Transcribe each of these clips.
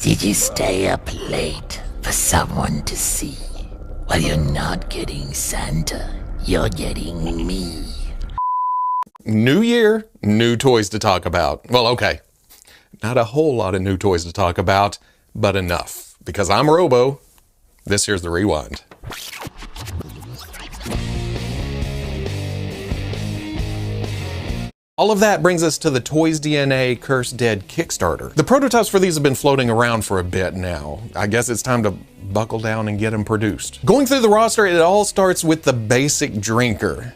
Did you stay up late for someone to see? Well, you're not getting Santa, you're getting me. New year, new toys to talk about. Well, okay, not a whole lot of new toys to talk about, but enough. Because I'm Robo, this here's the rewind. All of that brings us to the Toys DNA Cursed Dead Kickstarter. The prototypes for these have been floating around for a bit now. I guess it's time to buckle down and get them produced. Going through the roster, it all starts with the basic drinker.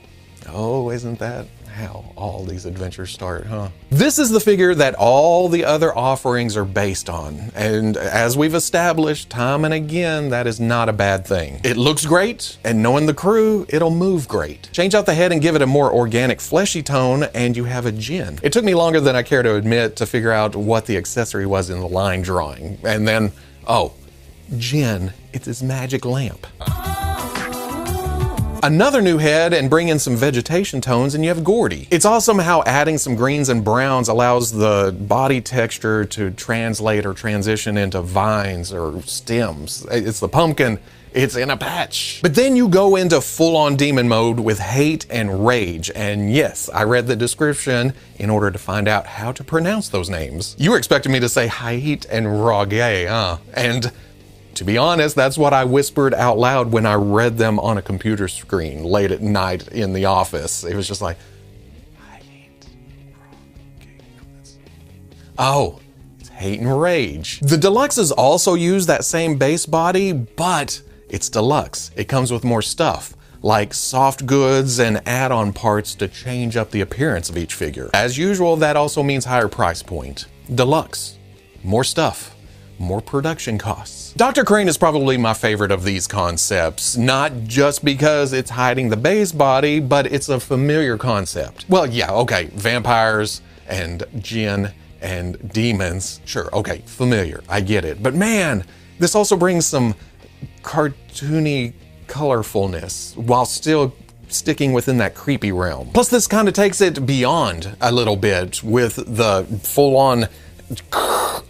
Oh, isn't that how all these adventures start, huh? This is the figure that all the other offerings are based on. And as we've established time and again, that is not a bad thing. It looks great, and knowing the crew, it'll move great. Change out the head and give it a more organic, fleshy tone, and you have a Jinn. It took me longer than I care to admit to figure out what the accessory was in the line drawing. And then, oh, Jinn, it's his magic lamp. Another new head and bring in some vegetation tones and you have Gordy. It's awesome how adding some greens and browns allows the body texture to translate or transition into vines or stems. It's the pumpkin, it's in a patch. But then you go into full-on demon mode with hate and rage. And yes, I read the description in order to find out how to pronounce those names. You were expecting me to say hate and rage, huh? And to be honest, that's what I whispered out loud when I read them on a computer screen late at night in the office. It was just like, oh, it's hate and rage. The deluxes also use that same base body, but it's deluxe. It comes with more stuff, like soft goods and add-on parts to change up the appearance of each figure. As usual, that also means higher price point. Deluxe, more stuff, more production costs. Dr. Crane is probably my favorite of these concepts, not just because it's hiding the base body, but it's a familiar concept. Well, yeah, okay, vampires and Jinn and demons, sure, okay, familiar, I get it. But man, this also brings some cartoony colorfulness while still sticking within that creepy realm. Plus, this kind of takes it beyond a little bit with the full-on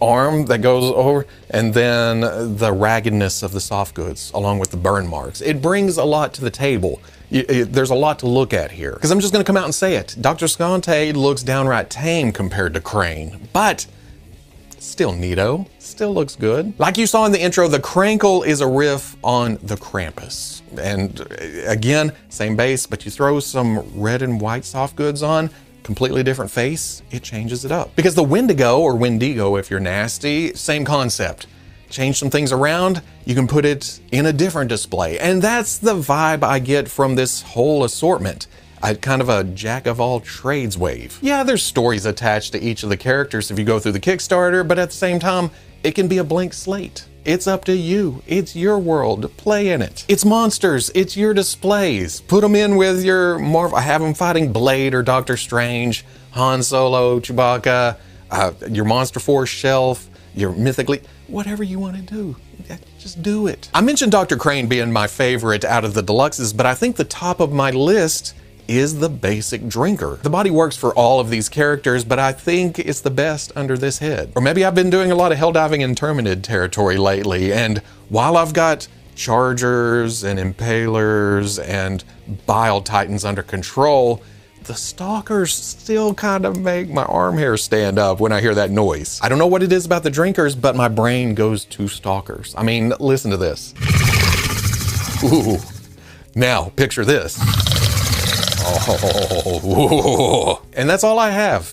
arm that goes over, and then the raggedness of the soft goods along with the burn marks. It brings a lot to the table. There's a lot to look at here. Because I'm just gonna come out and say it. Dr. Scante looks downright tame compared to Crane, but still neato, still looks good. Like you saw in the intro, the Crankle is a riff on the Krampus. And again, same base, but you throw some red and white soft goods on, completely different face, it changes it up. Because the Wendigo, or Wendigo if you're nasty, same concept. Change some things around, you can put it in a different display. And that's the vibe I get from this whole assortment. Kind of a jack of all trades wave. Yeah, there's stories attached to each of the characters if you go through the Kickstarter, but at the same time, it can be a blank slate. It's up to you. It's your world. Play in it. It's monsters. It's your displays. Put them in with your Marvel. Have them fighting Blade or Doctor Strange, Han Solo, Chewbacca, your Monster Force shelf, your Mythically, whatever you want to do. Just do it. I mentioned Dr. Crane being my favorite out of the deluxes, but I think the top of my list is the basic drinker. The body works for all of these characters, but I think it's the best under this head. Or maybe I've been doing a lot of Helldiving in Terminid territory lately, and while I've got Chargers and Impalers and Bile Titans under control, the Stalkers still kind of make my arm hair stand up when I hear that noise. I don't know what it is about the drinkers, but my brain goes to Stalkers. I mean, listen to this. Ooh. Now, picture this. Oh, and that's all I have.